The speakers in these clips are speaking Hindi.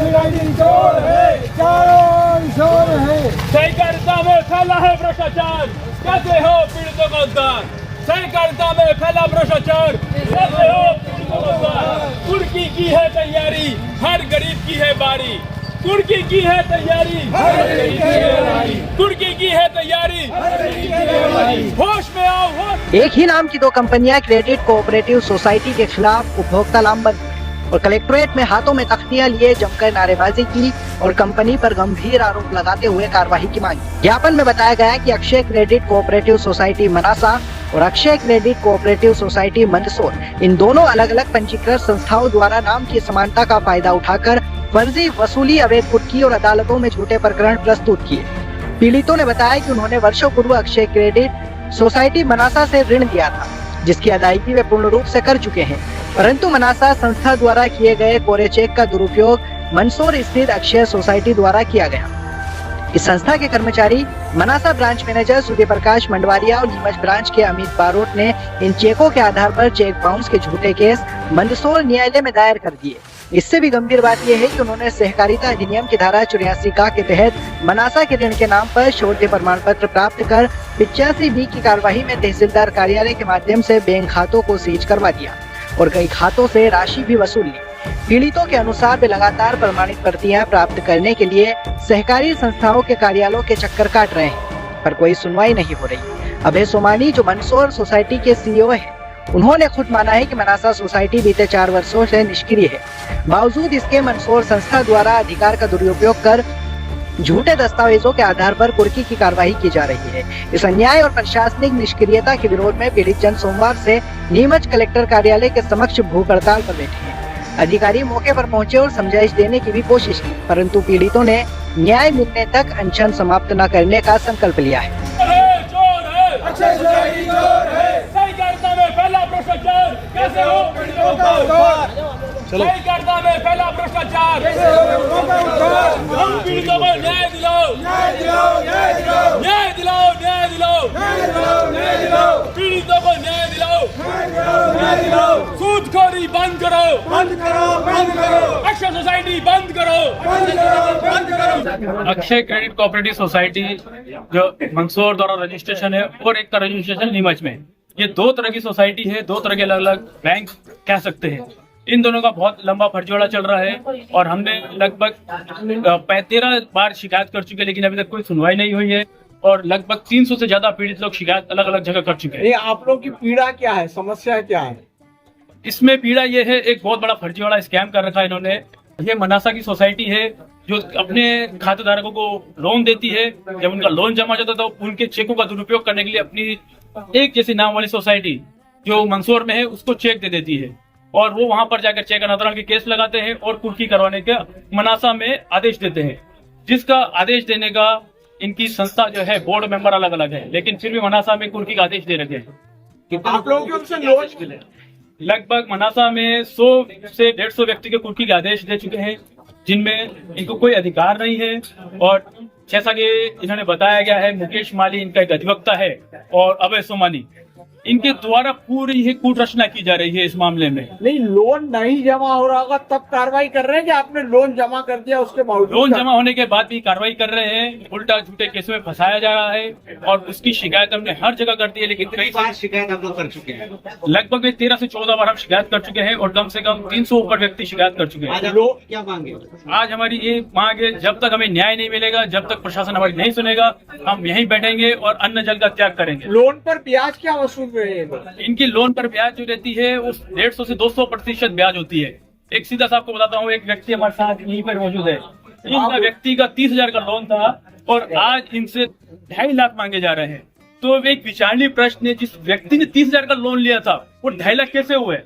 चोर है, चारों चोर है। सहकारिता में फैला है भ्रष्टाचार, कैसे हो पीड़ितों का उद्धार। सहकारिता में फैला भ्रष्टाचार, कैसे हो पीड़ितों का उद्धार। कुर्की की है तैयारी, हर गरीब की है बारी। कुर्की की है तैयारी, हर गरीब की है बारी। कुर्की की है तैयारी, हर गरीब की है बारी। होश में आओ होश। एक ही नाम की दो कंपनियां क्रेडिट कोऑपरेटिव सोसाइटी के खिलाफ उपभोक्ता लामबंद और कलेक्ट्रेट में हाथों में तख्तियां लिए जमकर नारेबाजी की और कंपनी पर गंभीर आरोप लगाते हुए कार्रवाई की मांग। ज्ञापन में बताया गया कि Akshay credit cooperative society Manasa और Akshay credit cooperative society Mandsaur इन दोनों अलग अलग पंजीकृत संस्थाओं द्वारा नाम की समानता का फायदा उठाकर फर्जी वसूली, अवैध कुर्की और अदालतों में झूठे प्रकरण प्रस्तुत किए। पीड़ितों ने बताया कि उन्होंने वर्षों पूर्व अक्षय क्रेडिट सोसाइटी मनासा से ऋण लिया था, जिसकी अदायगी वे पूर्ण रूप से कर चुके हैं, परंतु मनासा संस्था द्वारा किए गए कोरे चेक का दुरुपयोग मंदसौर स्थित अक्षय सोसाइटी द्वारा किया गया। इस संस्था के कर्मचारी मनासा ब्रांच मैनेजर सूर्य प्रकाश मंडवारिया और नीमच ब्रांच के अमित बारोट ने इन चेकों के आधार पर चेक बाउंस के झूठे केस मंदसौर न्यायालय में दायर कर दिए। इससे भी गंभीर बात यह है कि उन्होंने सहकारिता अधिनियम की धारा 84 के तहत मनासा के ऋण के नाम पर शोध प्रमाण पत्र प्राप्त कर 85B की कार्यवाही में तहसीलदार कार्यालय के माध्यम से बैंक खातों को सीज करवा दिया और कई खातों से राशि भी वसूल ली। पीड़ितों के अनुसार वे लगातार प्रमाणित प्रतियां प्राप्त करने के लिए सहकारी संस्थाओं के कार्यालयों के चक्कर काट रहे हैं, पर कोई सुनवाई नहीं हो रही। अभय सोमानी जो मंदसौर सोसाइटी के CEO हैं, उन्होंने खुद माना है कि मनासा सोसाइटी बीते 4 वर्षों से निष्क्रिय है। बावजूद इसके मंदसौर संस्था द्वारा अधिकार का दुरुपयोग कर झूठे दस्तावेजों के आधार पर कुर्की की कार्रवाई की जा रही है। इस अन्याय और प्रशासनिक निष्क्रियता के विरोध में पीड़ित जन सोमवार से नीमच कलेक्टर कार्यालय के समक्ष भूख हड़ताल पर बैठे हैं। अधिकारी मौके पर पहुंचे और समझाइश देने की भी कोशिश की, परंतु पीड़ितों ने न्याय मिलने तक अनशन समाप्त न करने का संकल्प लिया है। अक्षय सोसाइटी चोर है। सहकारिता में फैला भ्रष्टाचार, कैसे हो पीड़ितों का उद्धार। सहकारिता में फैला भ्रष्टाचार, कैसे हो पीड़ितों का उद्धार। हम पीड़ितों को न्याय दिलाओ, न्याय दिलाओ, न्याय दिलाओ, न्याय दिलाओ, न्याय दिलाओ, न्याय दिलाओ, न्याय दिलाओ, पीड़ितों को न्याय दिलाओ, न्याय दिलाओ, न्याय दिलाओ। सूदखोरी बंद करो, बंद करो, बंद करो, अक्षय सोसाइटी बंद करो, बंद करो, बंद करो। अक्षय क्रेडिट कोऑपरेटिव सोसाइटी जो मंदसौर द्वारा रजिस्ट्रेशन है और एक का रजिस्ट्रेशन नीमच में, ये 2 तरह की सोसाइटी है, 2 तरह के अलग अलग बैंक कह सकते हैं। इन दोनों का बहुत लंबा फर्जीवाड़ा चल रहा है और हमने लगभग 13 बार शिकायत कर चुके हैं, लेकिन अभी तक कोई सुनवाई नहीं हुई है और लगभग 300 से ज्यादा पीड़ित लोग शिकायत अलग अलग जगह कर चुके हैं। ये आप लोग की पीड़ा क्या है, समस्या क्या है? इसमें पीड़ा ये है, एक बहुत बड़ा फर्जीवाड़ा स्कैम कर रखा है इन्होंने। ये मनासा की सोसाइटी है जो अपने खातेदारकों को लोन देती है। जब उनका लोन जमा जाता है तो उनके चेकों का दुरुपयोग करने के लिए अपनी एक जैसी नाम वाली सोसाइटी जो मंदसौर में है उसको चेक दे देती है और वो वहां पर जाकर चेक अनादरण के केस लगाते हैं और कुर्की करवाने का मनासा में आदेश देते हैं, जिसका आदेश देने का इनकी संस्था जो है बोर्ड मेंबर अलग अलग है, लेकिन फिर भी मनासा में कुर्की का आदेश दे रखे हैं। आप लोगों की उनसे लोन लगभग मनासा में 100 से 150 व्यक्ति के कुर्की के आदेश दे चुके हैं, जिनमें इनको कोई अधिकार नहीं है। और जैसा कि इन्होंने बताया गया है, मुकेश माली इनका एक अधिवक्ता है और अभय सोमानी, इनके द्वारा पूरी ही कूट रचना की जा रही है इस मामले में। नहीं, लोन नहीं जमा हो रहा होगा तब कार्रवाई कर रहे हैं कि आपने लोन जमा कर दिया उसके बावजूद? लोन जमा होने के बाद भी कार्रवाई कर रहे हैं, उल्टा झूठे केस में फंसाया जा रहा है और उसकी शिकायत हमने हर जगह कर दी है, लेकिन कई बार शिकायत आप लोग कर चुके हैं? लगभग 13 से 14 बार हम शिकायत कर चुके हैं और कम से कम 300 ऊपर व्यक्ति शिकायत कर चुके हैं। आज लोग क्या मांगे? आज हमारी ये मांग है, जब तक हमें न्याय नहीं मिलेगा, जब तक प्रशासन हमारी नहीं सुनेगा, हम यहीं बैठेंगे और अन्न जल का त्याग करेंगे। लोन पर ब्याज क्या वसूल रहे हैं? इनकी लोन पर ब्याज जो रहती है वो 150 से 200% ब्याज होती है। एक सीधा सा आपको बताता हूँ, एक व्यक्ति हमारे साथ यहीं पर मौजूद है, इनका व्यक्ति का 30,000 का लोन था और आज इनसे 2.5 लाख मांगे जा रहे हैं। तो एक विचारणीय प्रश्न है, जिस व्यक्ति ने 30,000 का लोन लिया था वो 2.5 लाख कैसे हुए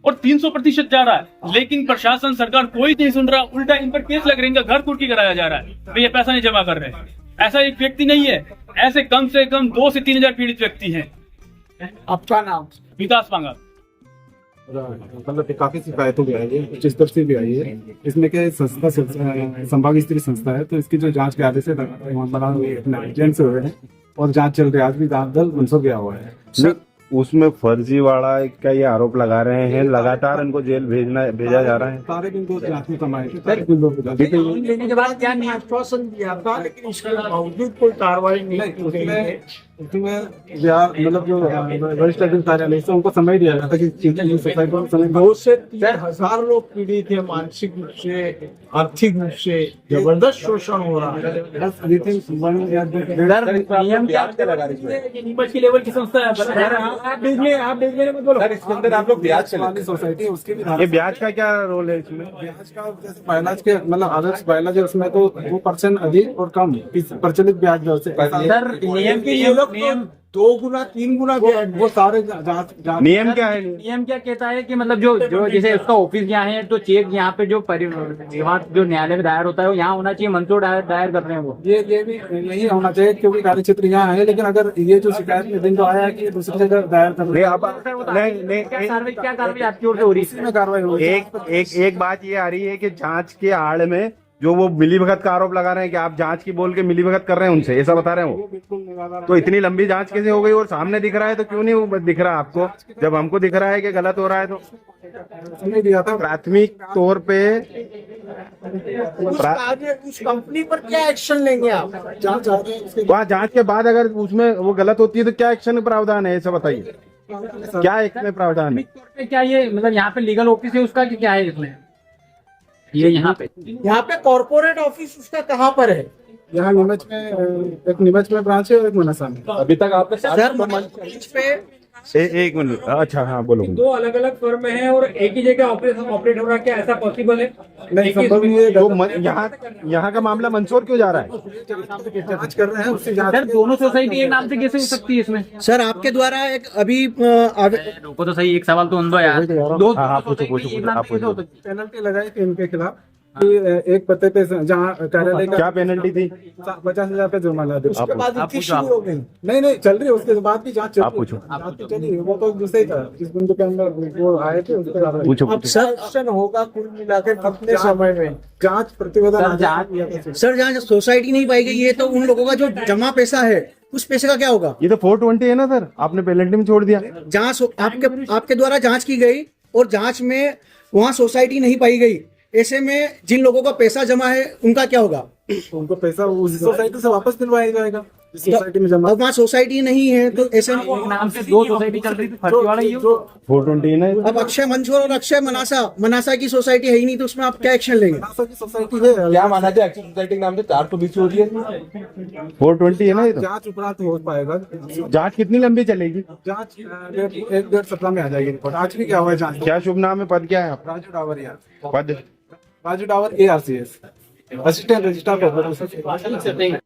और 300% जा रहा है, लेकिन प्रशासन सरकार कोई नहीं सुन रहा, उल्टा इन पर केस लग रहे हैं, इनका घर कुर्की कराया जा रहा है, तो ये पैसा नहीं जमा कर रहे हैं। ऐसा एक व्यक्ति नहीं है, ऐसे कम से कम 2 से 3 हजार पीड़ित व्यक्ति हैं। आपका नाम? विकास पांगा। मतलब काफी शिकायतों भी आई है, कुछ स्तर से भी आई है। इसमें क्या संस्था संभाग स्तरीय संस्था है, तो इसकी जो जांच के आदेश है एजेंट से हुए हैं और जांच चल रही है। आज भी जांच दल मंदसौर गया हुआ है। उसमें फर्जीवाड़ा का ये आरोप लगा रहे हैं, लगातार इनको जेल भेजा जा रहा है। सारे दिन को जांच में कमाए थे। लेने के बाद क्या नहीं आश्वासन दिया था, लेकिन उसके बावजूद कोई कार्रवाई नहीं की गई है। उसमें बिहार मतलब जो वरिष्ठ अधिकारी कार्यालय से उनको समय दिया गया था कि चीजें सोसाइटी को समय 2 से 3 हजार लोग पीड़ित है, मानसिक रूप से, आर्थिक रूप से जबरदस्त शोषण हो रहा है। नियम क्या लगा नीमच की लेवल की संस्था है, आप देखने में बोलो इसके अंदर आप लोग ब्याज चलाते सोसाइटी है उसके भी ये ब्याज का क्या रोल है इसमें? ब्याज का जैसे बायलाज के मतलब आदर्श बायलाज है उसमें तो 2% अधिक और कम प्रचलित ब्याज दर से नियम के ये लोग तो 2 गुना 3 गुना वो सारे जांच नियम क्या है? नियम क्या कहता है कि मतलब जो जैसे उसका ऑफिस यहाँ है तो चेक यहाँ पे जो विवाद जो न्यायालय में दायर होता है वो यहाँ होना चाहिए, मंसूर दायर कर रहे हैं वो। ये भी नहीं होना चाहिए क्योंकि कार्य क्षेत्र यहाँ है, लेकिन अगर ये जो शिकायत में दिन तो आया है कि दूसरी जगह दायर कर रहे हैं, क्या कार्रवाई आपकी ओर से हो रही है? इसमें कार्रवाई होगी। एक बात ये आ रही है कि जांच के आड़ में जो वो मिलीभगत का आरोप लगा रहे हैं कि आप जांच की बोल के मिलीभगत कर रहे हैं उनसे, ऐसा बता रहे हैं वो। बिल्कुल निराधार तो इतनी लंबी जांच कैसे हो गई और सामने दिख रहा है तो क्यों नहीं वो दिख रहा आपको? जब हमको दिख रहा है कि गलत हो रहा है तो नहीं दिया था। प्राथमिक तौर पे उस कंपनी पर क्या एक्शन लेंगे आप? जांच चाहते हैं उसके वहाँ जांच के बाद अगर उसमें वो गलत होती है तो क्या एक्शन प्रावधान है, ऐसा बताइए। क्या इसमें प्रावधान है? क्या ये मतलब यहाँ पे लीगल ऑफिस है उसका कि क्या है इसमें? ये यहाँ पे कॉर्पोरेट ऑफिस उसका कहाँ पर है? यहाँ नीमच में एक नीमच में ब्रांच है और एक मनसा में। अभी तक आपने एक मिनट, अच्छा हाँ बोलो। 2 अलग-अलग फर्म है और एक ही जगह ऑपरेट हो रहा है, क्या ऐसा पॉसिबल है? नहीं संभव नहीं है। तो यहाँ का मामला मंसूर क्यों जा रहा है? जांच कर रहे हैं उससे जांच। सर दोनों सोसाइटी एक नाम से कैसे हो सकती है इसमें? सर आपके द्वारा एक अभी रुको तो सही, एक सवाल तो उन दो यार। दो हाँ, पूछो, एक नाम से कैसे हो सकती है? पेनल्टी लगाई थी इनके खिलाफ कि एक पते पे जहाँ कार्यालय का क्या पेनल्टी थी? 50,000 का जुर्माना दे। उसके बाद इतनी शुरू हो गई। नहीं चल रही है, उसके बाद भी जांच चल आप रही है। पूछो। जांच तो चली है, वो तो दूसरे ही था जिस बिंदु के अंदर वो आए थे उसके बाद पूछो अब सर एक्शन होगा कुल मिलाकर कितने समय में? जांच प्रतिवेदन सर जहाँ सोसाइटी नहीं पाई गई है तो उन लोगों का जो जमा पैसा है उस पैसे का क्या होगा? ये तो 420 है ना सर, आपने पेनल्टी में छोड़ दिया। जांच आपके द्वारा जांच की गई और जांच में वहाँ सोसाइटी नहीं पाई गई, ऐसे में जिन लोगों का पैसा जमा है उनका क्या होगा? उनको पैसा उस सोसाइटी से वापस दिलवाया जाएगा जिस सोसाइटी में जमा। अब वहाँ सोसाइटी नहीं है तो ऐसे में एक नाम से 2 सोसाइटी चल रही थी, फर्जीवाड़ा ही हो। 420 है ना। अब अक्षय मंसूर और अक्षय मनासा की सोसाइटी है ही नहीं तो उसमें आप क्या एक्शन लेंगे? सोसाइटी है क्या माना जाए एक्शन सोसाइटी के नाम से 420 हो रही है? 420 है ना ये तो। जांच उपरांत हो पाएगा। जांच कितनी लंबी चलेगी? जांच 1-1.5 सप्ताह में आ जाएगी रिपोर्ट। आज भी क्या हुआ है जांच? क्या शुभ नाम है, पद क्या है आपका? राजू डावर यार, पद Raju Dawar ARCS assistant registrar.